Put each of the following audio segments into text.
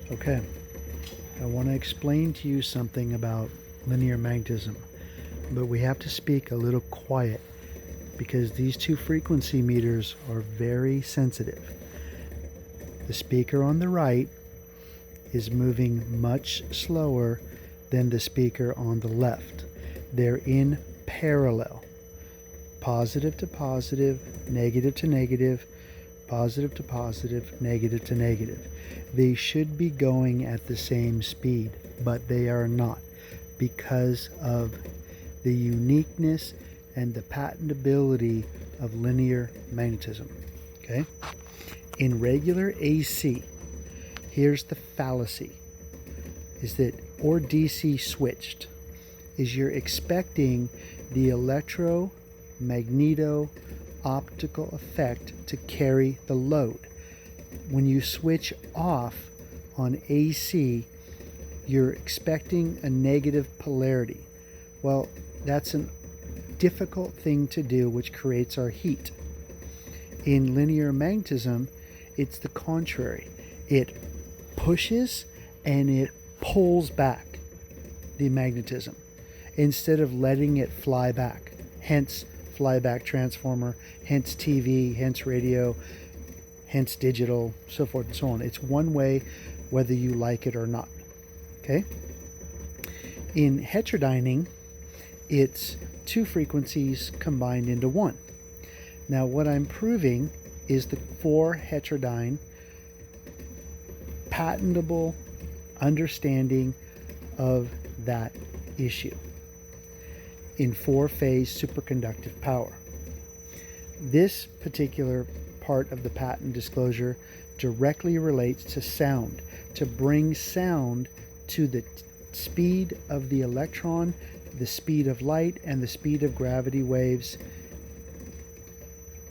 Okay, I want to explain to you something about linear magnetism, but we have to speak a little quiet because these two frequency meters are very sensitive. The speaker on the right is moving much slower than the speaker on the left. They're in parallel. Positive to positive, negative to negative, positive to positive, negative to negative. They should be going at the same speed, but they are not because of the uniqueness and the patentability of linear magnetism. Okay? In regular AC, here's the fallacy, is that, or DC switched, is you're expecting the electromagneto-optical effect to carry the load. When you switch off on AC, you're expecting a negative polarity. Well, that's a difficult thing to do, which creates our heat. In linear magnetism, it's the contrary. It pushes and it pulls back the magnetism instead of letting it fly back. Hence flyback transformer, hence TV, hence radio, hence digital, so forth and so on. It's one way whether you like it or not. Okay? In heterodyning, it's two frequencies combined into one. Now what I'm proving is the 4 heterodyne patentable understanding of that issue in 4-phase superconductive power. This particular part of the patent disclosure directly relates to sound, to bring sound to the speed of the electron, the speed of light, and the speed of gravity waves,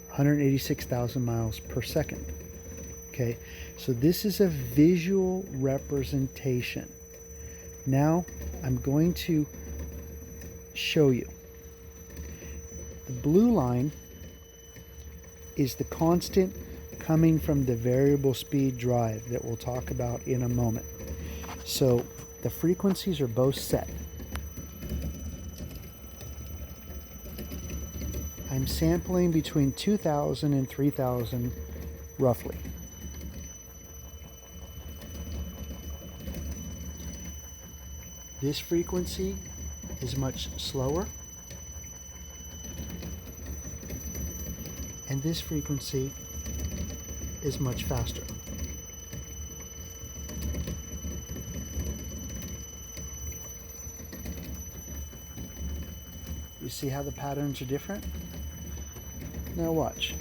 186,000 miles per second. Okay, so this is a visual representation. Now I'm going to show you. The blue line is the constant coming from the variable speed drive that we'll talk about in a moment. So the frequencies are both set. I'm sampling between 2,000 and 3,000 roughly. This frequency is much slower, and this frequency is much faster. You see how the patterns are different? Now watch.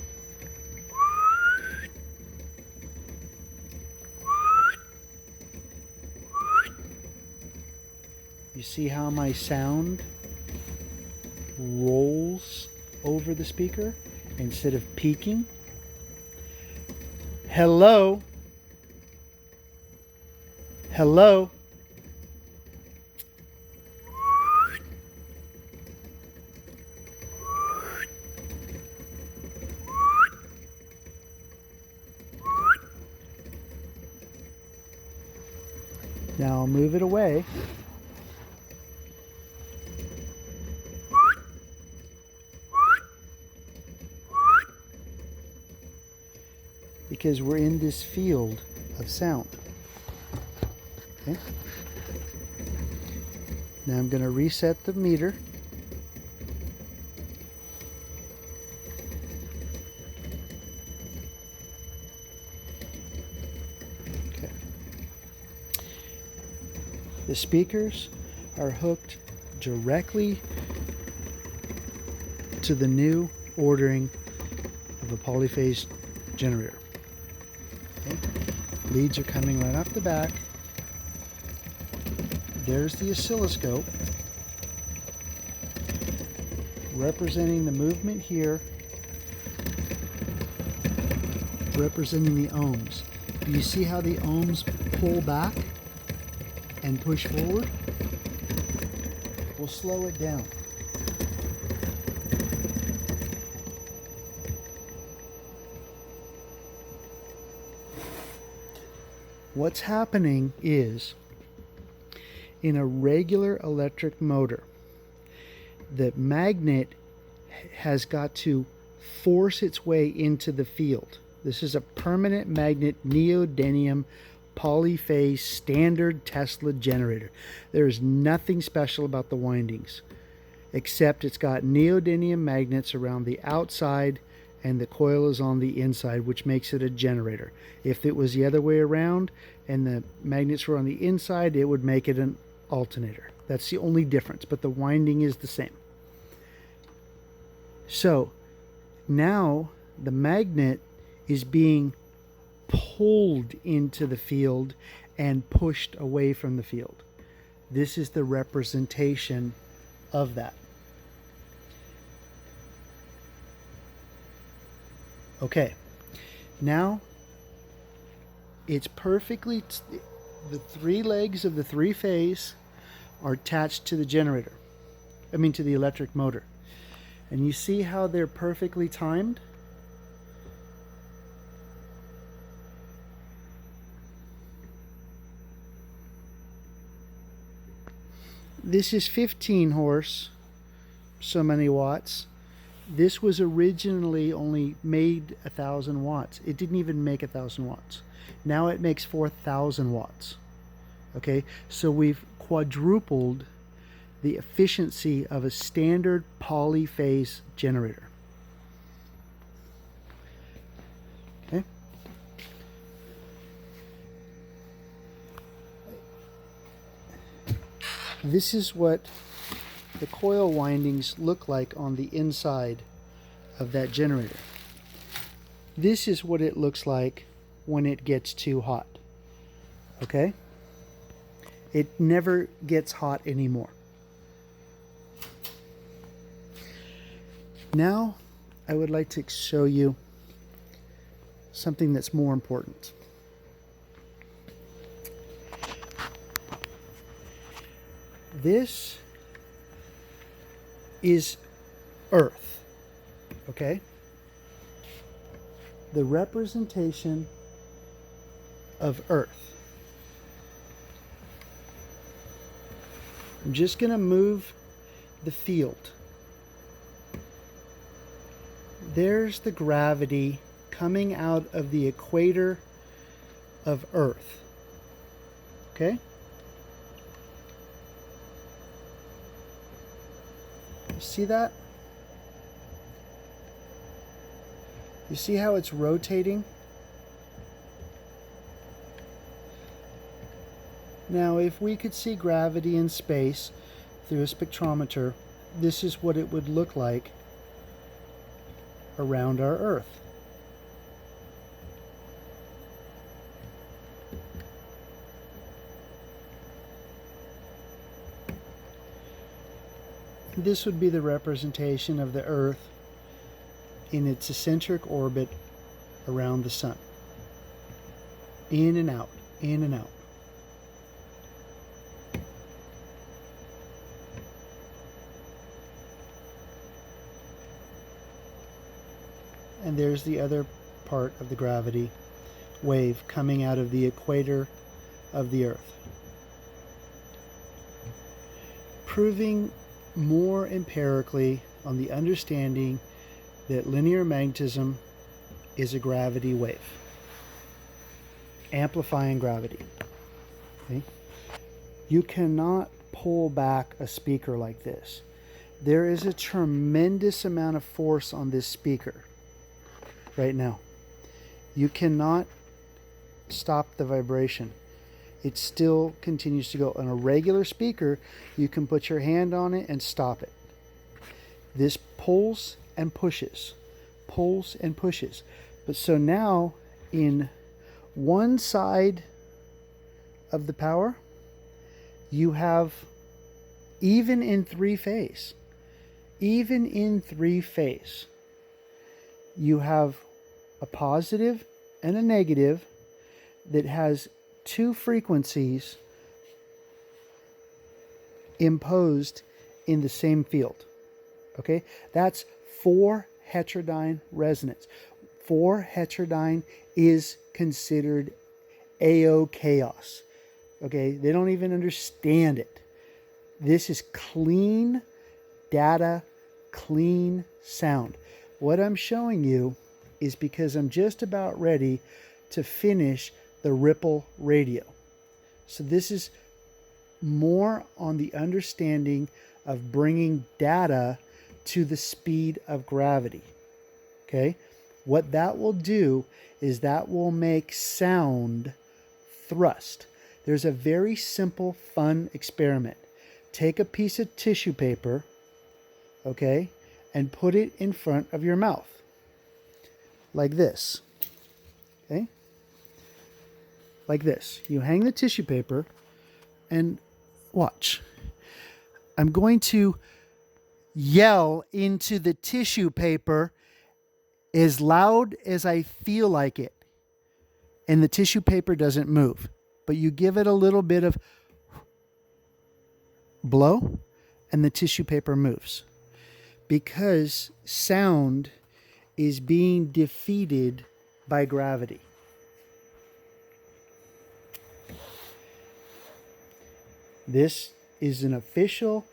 You see how my sound rolls over the speaker instead of peaking? Hello? Hello? Now I'll move it away. Because we're in this field of sound. Okay. Now I'm going to reset the meter. Okay. The speakers are hooked directly to the new ordering of a polyphase generator. Okay. Leads are coming right off the back. There's the oscilloscope representing the movement here, representing the ohms. Do you see how the ohms pull back and push forward? We'll slow it down. What's happening is, in a regular electric motor, the magnet has got to force its way into the field. This is a permanent magnet neodymium polyphase standard Tesla generator. There's nothing special about the windings, except it's got neodymium magnets around the outside and the coil is on the inside, which makes it a generator. If it was the other way around and the magnets were on the inside, it would make it an alternator. That's the only difference, but the winding is the same. So now the magnet is being pulled into the field and pushed away from the field. This is the representation of that. Okay, now it's perfectly, the three legs of the three-phase are attached to the generator, to the electric motor. And you see how they're perfectly timed? This is 15 horse, so many watts. This was originally only made 1,000 watts. It didn't even make 1,000 watts. Now it makes 4,000 watts. Okay, so we've quadrupled the efficiency of a standard polyphase generator. Okay. This is what the coil windings look like on the inside of that generator. This is what it looks like when it gets too hot. Okay? It never gets hot anymore. Now, I would like to show you something that's more important. This is Earth, okay? The representation of Earth. I'm just going to move the field. There's the gravity coming out of the equator of Earth, okay? You see that? You see how it's rotating? Now, if we could see gravity in space through a spectrometer, this is what it would look like around our Earth. This would be the representation of the Earth in its eccentric orbit around the Sun. In and out, in and out. And there's the other part of the gravity wave coming out of the equator of the Earth. Proving more empirically on the understanding that linear magnetism is a gravity wave, amplifying gravity. Okay? You cannot pull back a speaker like this. There is a tremendous amount of force on this speaker right now. You cannot stop the vibration. It still continues to go. On a regular speaker, you can put your hand on it and stop it. This pulls and pushes, pulls and pushes. But so now, in one side of the power, you have, even in three-phase, you have a positive and a negative that has two frequencies imposed in the same field. Okay, that's 4 heterodyne resonance. 4 heterodyne is considered AO chaos. Okay, they don't even understand it. This is clean data, clean sound. What I'm showing you is because I'm just about ready to finish the ripple radio. So this is more on the understanding of bringing data to the speed of gravity. Okay, what that will do is that will make sound thrust. There's a very simple, fun experiment. Take a piece of tissue paper, okay, and put it in front of your mouth, like this, okay? Like this. You hang the tissue paper and watch. I'm going to yell into the tissue paper as loud as I feel like it. And the tissue paper doesn't move. But you give it a little bit of blow and the tissue paper moves. Because sound is being defeated by gravity. This is an official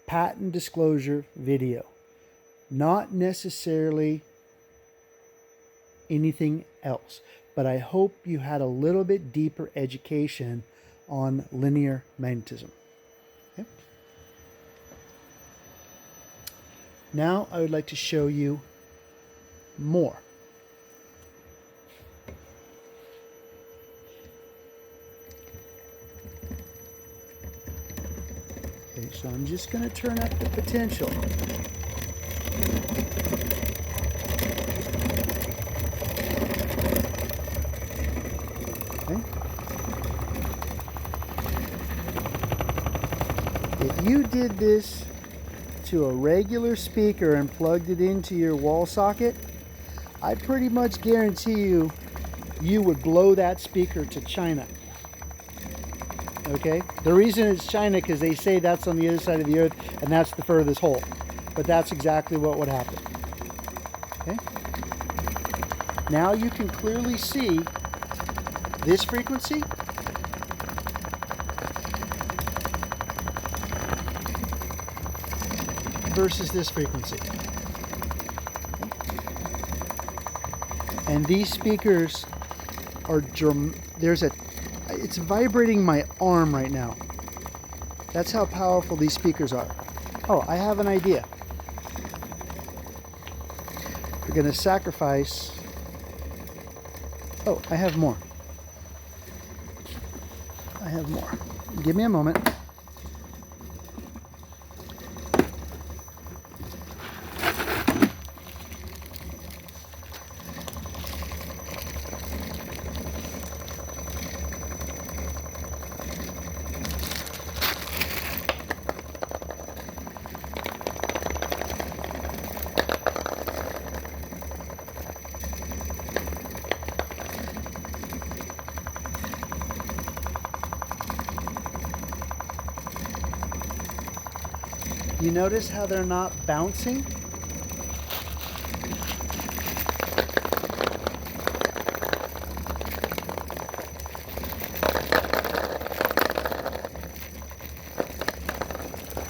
patent disclosure video, not necessarily anything else, but I hope you had a little bit deeper education on linear magnetism. Okay. Now I would like to show you more. Okay, so I'm just going to turn up the potential. Okay. If you did this to a regular speaker and plugged it into your wall socket, I pretty much guarantee you, you would blow that speaker to China. Okay? The reason it's China because they say that's on the other side of the earth and that's the furthest hole. But that's exactly what would happen. Okay? Now you can clearly see this frequency versus this frequency. And these speakers are it's vibrating my arm right now. That's how powerful these speakers are. Oh, I have an idea. We're going to sacrifice. Oh, I have more. I have more. Give me a moment. You notice how they're not bouncing?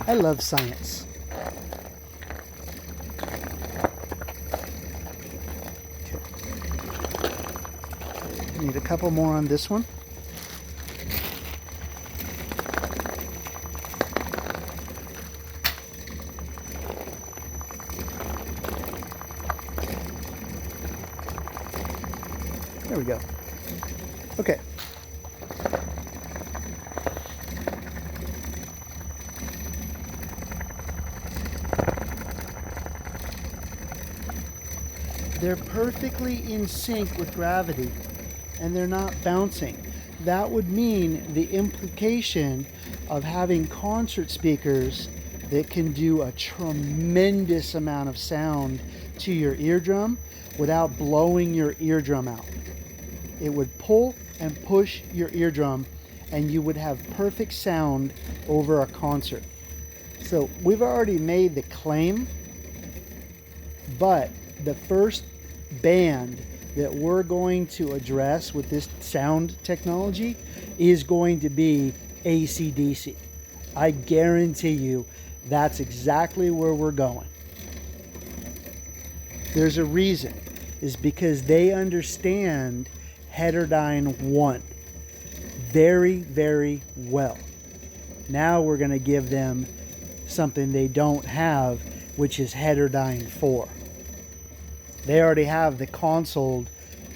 I love science. Okay. Need a couple more on this one. There we go. Okay. They're perfectly in sync with gravity and they're not bouncing. That would mean the implication of having concert speakers that can do a tremendous amount of sound to your eardrum without blowing your eardrum out. It would pull and push your eardrum and you would have perfect sound over a concert. So we've already made the claim, but the first band that we're going to address with this sound technology is going to be AC/DC. I guarantee you that's exactly where we're going. There's a reason, is because they understand Heterodyne 1 very, very well. Now we're going to give them something they don't have, which is Heterodyne 4. They already have the console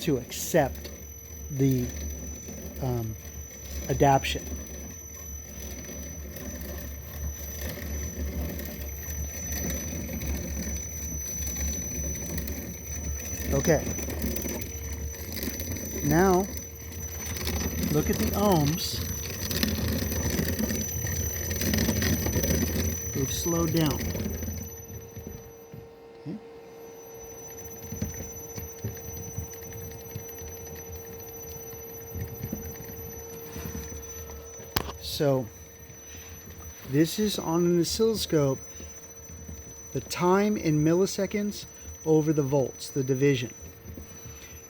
to accept the adaptation. Okay. Now, look at the ohms. They've slowed down. Okay. So, this is on an oscilloscope, the time in milliseconds over the volts, the division.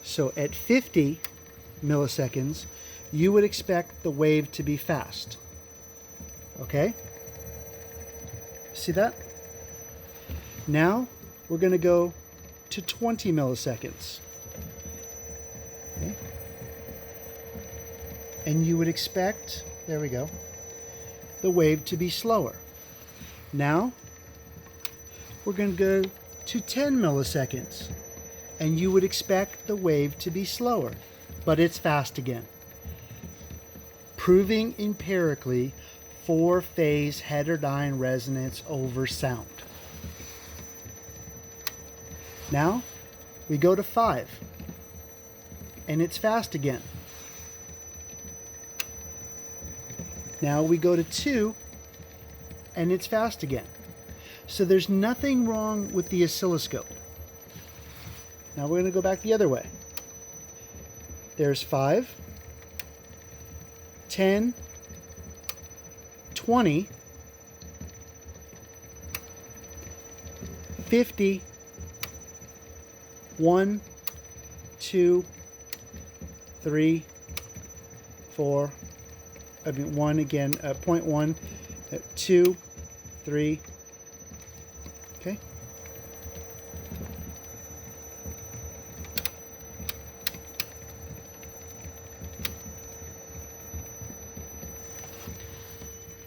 So at 50 milliseconds, you would expect the wave to be fast. Okay? See that? Now we're going to go to 20 milliseconds. Okay? And you would expect, there we go, the wave to be slower. Now we're going to go to 10 milliseconds, and you would expect the wave to be slower, but it's fast again. Proving empirically 4-phase heterodyne resonance over sound. Now we go to 5, and it's fast again. Now we go to 2, and it's fast again. So there's nothing wrong with the oscilloscope. Now we're going to go back the other way. There's 5, 10, 20, 50, 1, 2, 3, 4, 1 again, 0.1, 2, 3, okay.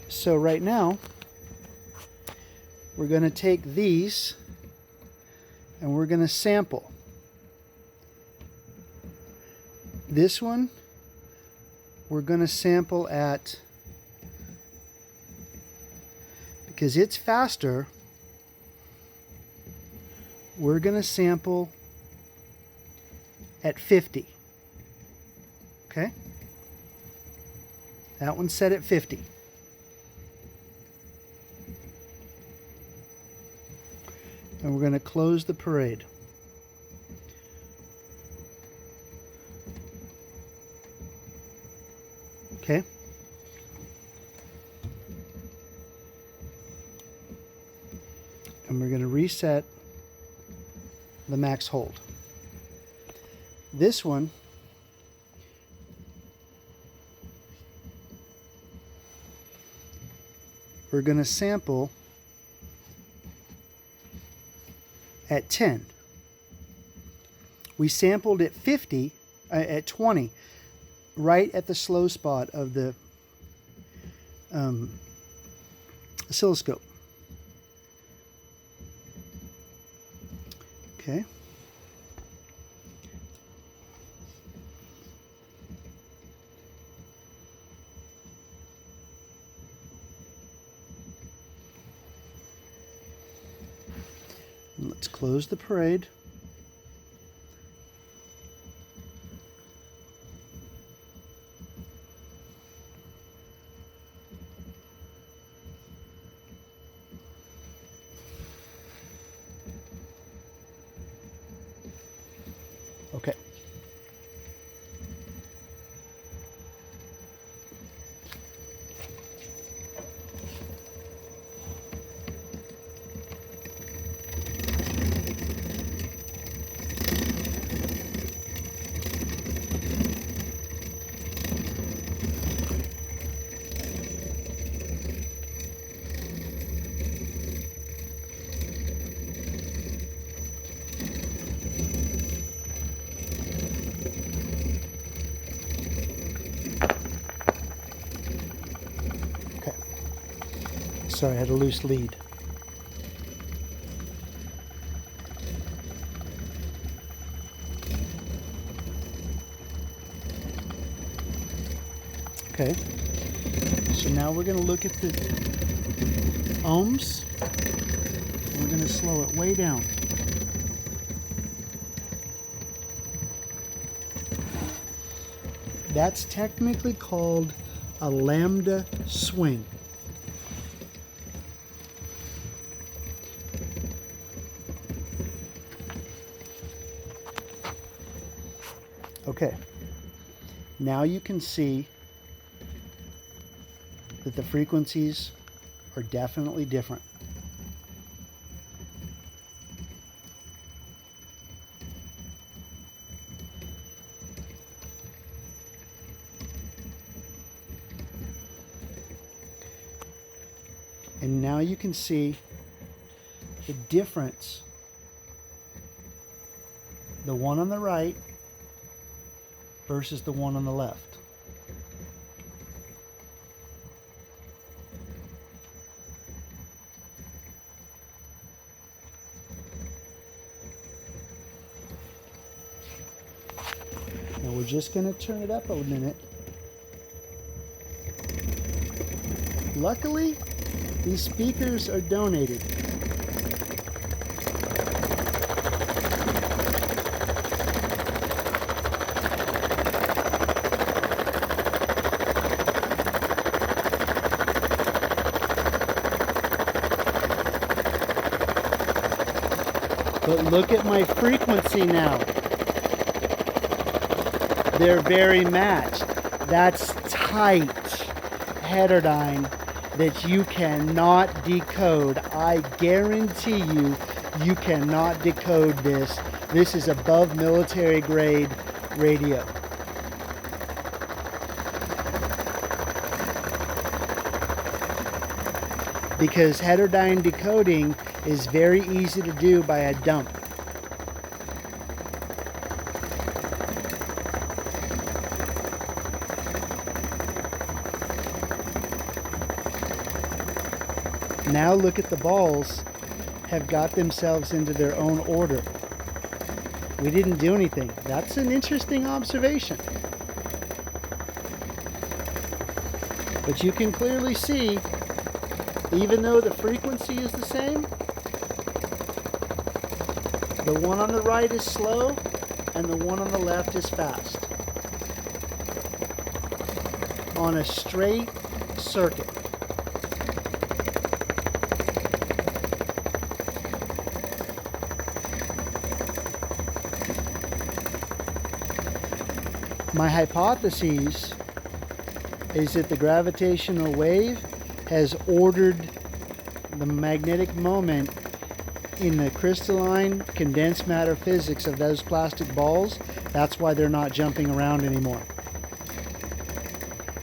So right now, we're going to take these and we're going to sample. This one, we're going to sample at, because it's faster, we're going to sample at 50. Okay? That one's set at 50. And we're going to close the parade. Okay? And we're going to reset the max hold. This one we're going to sample at 10. We sampled at 50, at 20, right at the slow spot of the oscilloscope. Okay. Let's close the parade. Okay. Sorry, I had a loose lead. Okay, so now we're going to look at the ohms. We're going to slow it way down. That's technically called a lambda swing. Okay, now you can see that the frequencies are definitely different. And now you can see the difference. The one on the right versus the one on the left. Now we're just going to turn it up a minute. Luckily, these speakers are donated. But look at my frequency now. They're very matched. That's tight heterodyne that you cannot decode. I guarantee you, you cannot decode this. This is above military grade radio. Because heterodyne decoding is very easy to do by a dump. Now look at the balls have got themselves into their own order. We didn't do anything. That's an interesting observation. But you can clearly see, even though the frequency is the same, the one on the right is slow and the one on the left is fast. On a straight circuit. My hypothesis is that the gravitational wave has ordered the magnetic moment in the crystalline condensed matter physics of those plastic balls. That's why they're not jumping around anymore.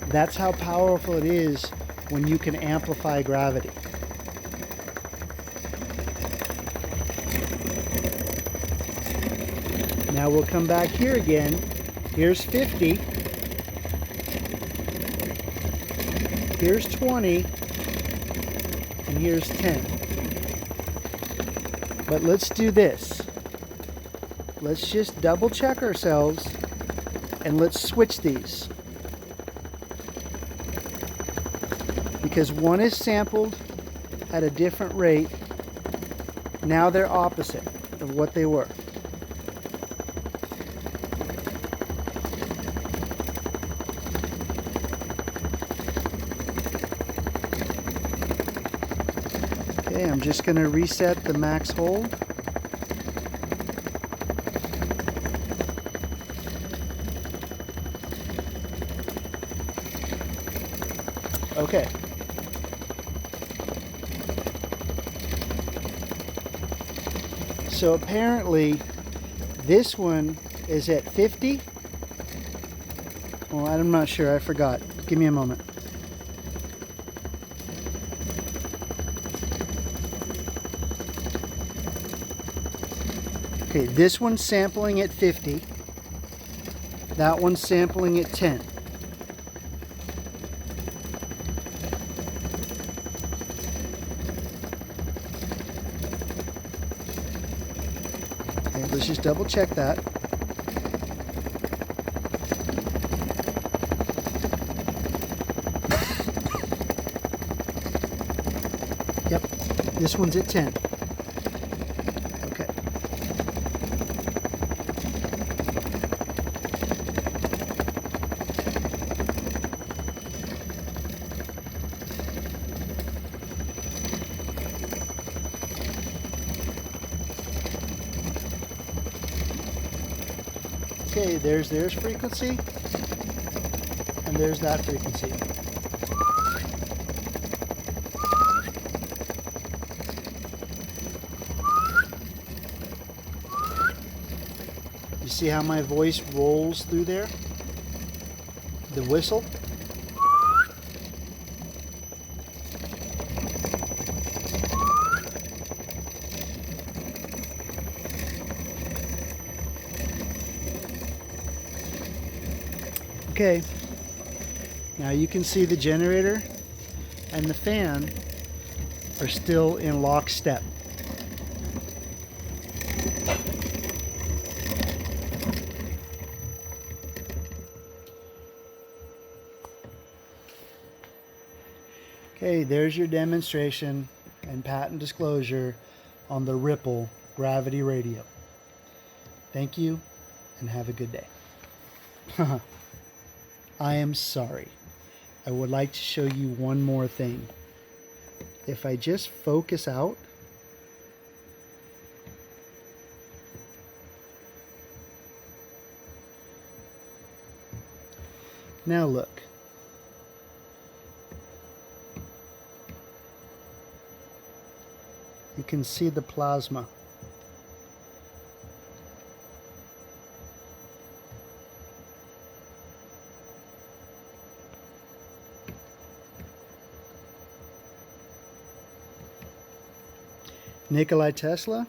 That's how powerful it is when you can amplify gravity. Now we'll come back here again. Here's 50. Here's 20. And here's 10. But let's do this. Let's just double check ourselves and let's switch these. Because one is sampled at a different rate. Now they're opposite of what they were. Okay, I'm just going to reset the max hold. Okay. So apparently this one is at 50. Well, I'm not sure. I forgot. Give me a moment. Okay, this one's sampling at 50. That one's sampling at 10. Let's just double check that. Yep, this one's at 10. Okay. Okay, there's frequency, and there's that frequency. You see how my voice rolls through there? The whistle. Okay, now you can see the generator and the fan are still in lockstep. Okay, there's your demonstration and patent disclosure on the Ripple gravity radio. Thank you and have a good day. I am sorry. I would like to show you one more thing. If I just focus out, now look. You can see the plasma. Nikola Tesla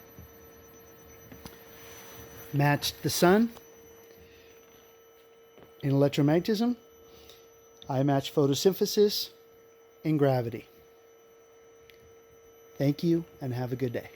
matched the sun in electromagnetism. I match photosynthesis in gravity. Thank you and have a good day.